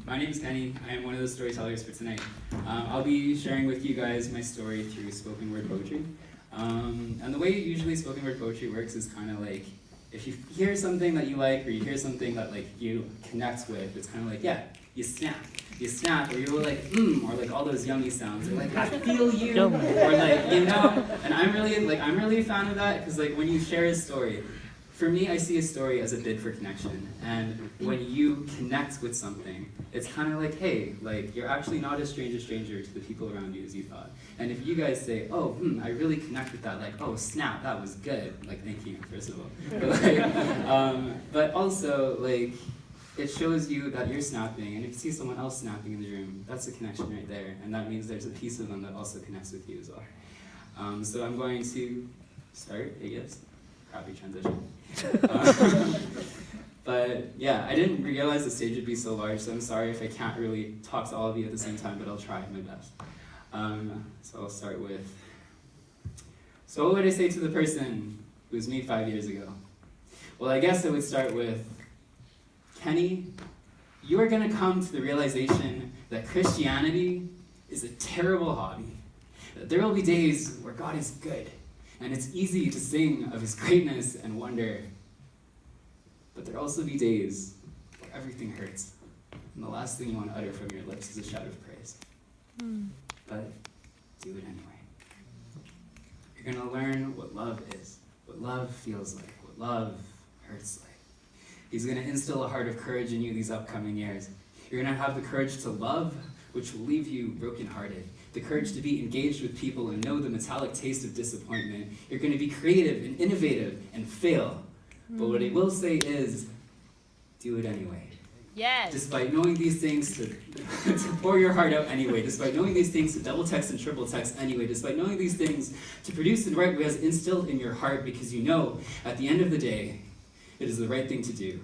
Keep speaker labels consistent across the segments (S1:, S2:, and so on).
S1: My name is Kenny. I am one of the storytellers for tonight. I'll be sharing with you guys my story through spoken word poetry. And the way usually spoken word poetry works is kind of like, if you hear something that you like, or you hear something that like you connect with, it's kind of like, yeah, you snap, or you're like, or like all those yummy sounds, or like, I feel you, or like, you know, and I'm really a fan of that, because like when you share a story, for me, I see a story as a bid for connection, and when you connect with something, it's kind of like, hey, like, you're actually not a stranger to the people around you as you thought. And if you guys say, oh, I really connect with that, like, oh, snap, that was good, like, thank you, first of all. But, like, but also, like, it shows you that you're snapping, and if you see someone else snapping in the room, that's a connection right there, and that means there's a piece of them that also connects with you as well. So I'm going to start, I guess. Crappy transition. But yeah, I didn't realize the stage would be so large, so I'm sorry if I can't really talk to all of you at the same time, but I'll try my best. So I'll start with, so what would I say to the person who was me 5 years ago? Well, I guess I would start with, Kenny, you are going to come to the realization that Christianity is a terrible hobby. That there will be days where God is good, and it's easy to sing of his greatness and wonder. But there'll also be days where everything hurts, and the last thing you want to utter from your lips is a shout of praise. But do it anyway. You're going to learn what love is, what love feels like, what love hurts like. He's going to instill a heart of courage in you these upcoming years. You're going to have the courage to love, which will leave you brokenhearted. The courage to be engaged with people and know the metallic taste of disappointment. You're going to be creative and innovative and fail. But what I will say is, do it anyway.
S2: Yes.
S1: Despite knowing these things, to pour your heart out anyway. Despite knowing these things, to double text and triple text anyway. Despite knowing these things, to produce and write what is instilled in your heart, because you know, at the end of the day, it is the right thing to do.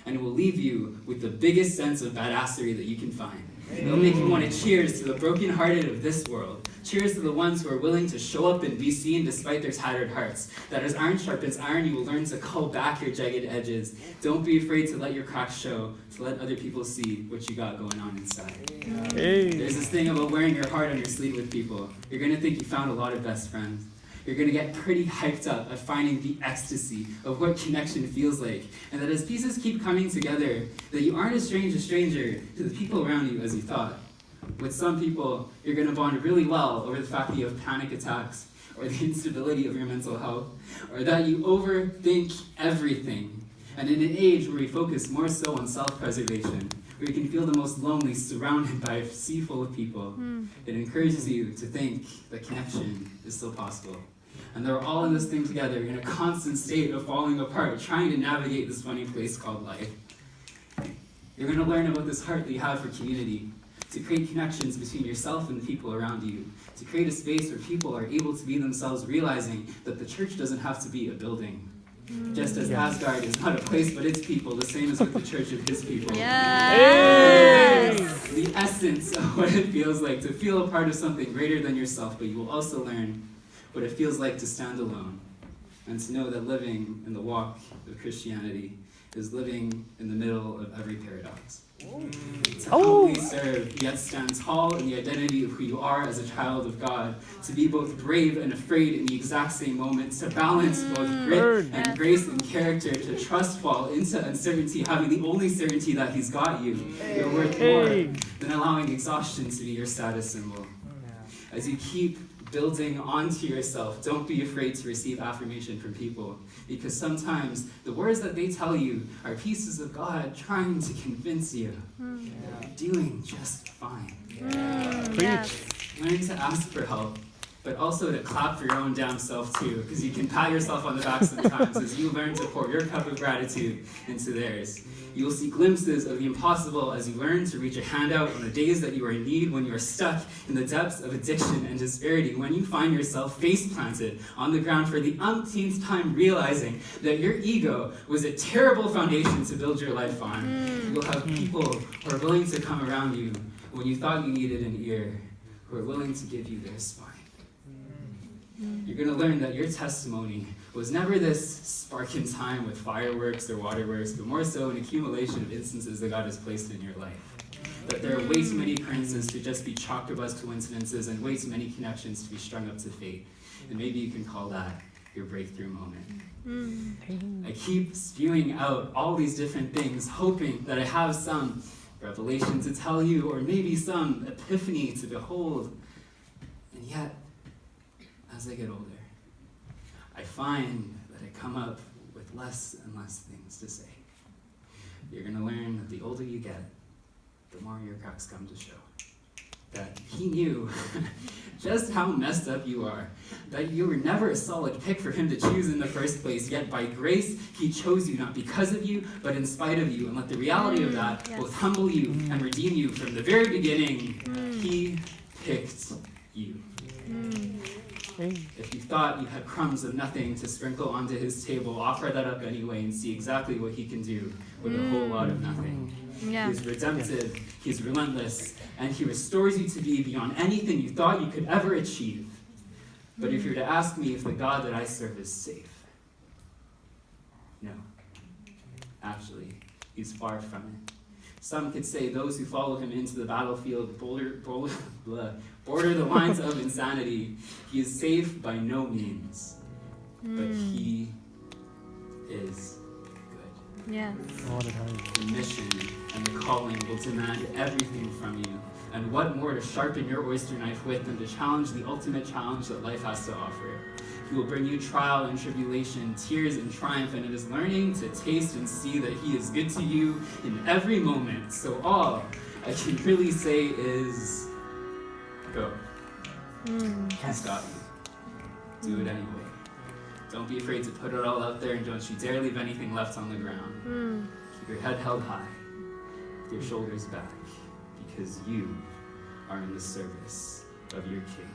S1: And it will leave you with the biggest sense of badassery that you can find. It'll make you want to cheers to the brokenhearted of this world. Cheers to the ones who are willing to show up and be seen despite their tattered hearts. That as iron sharpens iron, you will learn to cull back your jagged edges. Don't be afraid to let your cracks show, to let other people see what you got going on inside.
S3: Hey.
S1: There's this thing about wearing your heart on your sleeve with people. You're going to think you found a lot of best friends. You're going to get pretty hyped up at finding the ecstasy of what connection feels like. And that as pieces keep coming together, that you aren't as strange a stranger to the people around you as you thought. With some people, you're going to bond really well over the fact that you have panic attacks, or the instability of your mental health, or that you overthink everything. And in an age where we focus more so on self-preservation, where you can feel the most lonely surrounded by a sea full of people, it encourages you to think that connection is still possible. And they're all in this thing together in a constant state of falling apart, trying to navigate this funny place called life. You're going to learn about this heart that you have for community, to create connections between yourself and the people around you, to create a space where people are able to be themselves, realizing that the church doesn't have to be a building. Just as Asgard is not a place but its people, the same as with the church of his people.
S2: Yes.
S1: The essence of what it feels like to feel a part of something greater than yourself, but you will also learn what it feels like to stand alone, and to know that living in the walk of Christianity is living in the middle of every paradox. To humbly serve, yet stand tall in the identity of who you are as a child of God. To be both brave and afraid in the exact same moment. To balance both grit and grace and character. To trust fall into uncertainty, having the only certainty that he's got you. You're worth more than allowing exhaustion to be your status symbol. As you keep building onto yourself, don't be afraid to receive affirmation from people, because sometimes the words that they tell you are pieces of God trying to convince you you're doing just fine.
S2: Yes.
S1: Learn to ask for help, but also to clap for your own damn self too, because you can pat yourself on the back sometimes as you learn to pour your cup of gratitude into theirs. You will see glimpses of the impossible as you learn to reach a hand out on the days that you are in need, when you are stuck in the depths of addiction and disparity, when you find yourself face planted on the ground for the umpteenth time, realizing that your ego was a terrible foundation to build your life on. You'll have people who are willing to come around you when you thought you needed an ear, who are willing to give you their spine. You're going to learn that your testimony was never this spark in time with fireworks or waterworks, but more so an accumulation of instances that God has placed in your life. that there are way too many occurrences to just be chalked up as coincidences and way too many connections to be strung up to fate. And maybe you can call that your breakthrough moment. I keep spewing out all these different things, hoping that I have some revelation to tell you, or maybe some epiphany to behold. And yet, as I get older, I find that I come up with less and less things to say. You're going to learn that the older you get, the more your cracks come to show. That he knew just how messed up you are. That you were never a solid pick for him to choose in the first place, yet by grace he chose you, not because of you, but in spite of you. And let the reality of that both humble you and redeem you. From the very beginning, he picked you. If you thought you had crumbs of nothing to sprinkle onto his table, offer that up anyway and see exactly what he can do with a whole lot of nothing. He's redemptive, he's relentless, and he restores you to be beyond anything you thought you could ever achieve. But if you're to ask me if the God that I serve is safe, no. Actually, he's far from it. Some could say those who follow him into the battlefield border the lines of insanity. He is safe by no means, but he is good.
S2: Yes.
S3: All the time.
S1: The mission and the calling will demand everything from you. And what more to sharpen your oyster knife with than to challenge the ultimate challenge that life has to offer? He will bring you trial and tribulation, tears and triumph, and it is learning to taste and see that he is good to you in every moment. So all I can really say is, go. Can't stop you. Do it anyway. Don't be afraid to put it all out there, and don't you dare leave anything left on the ground. Keep your head held high, with your shoulders back, because you are in the service of your King.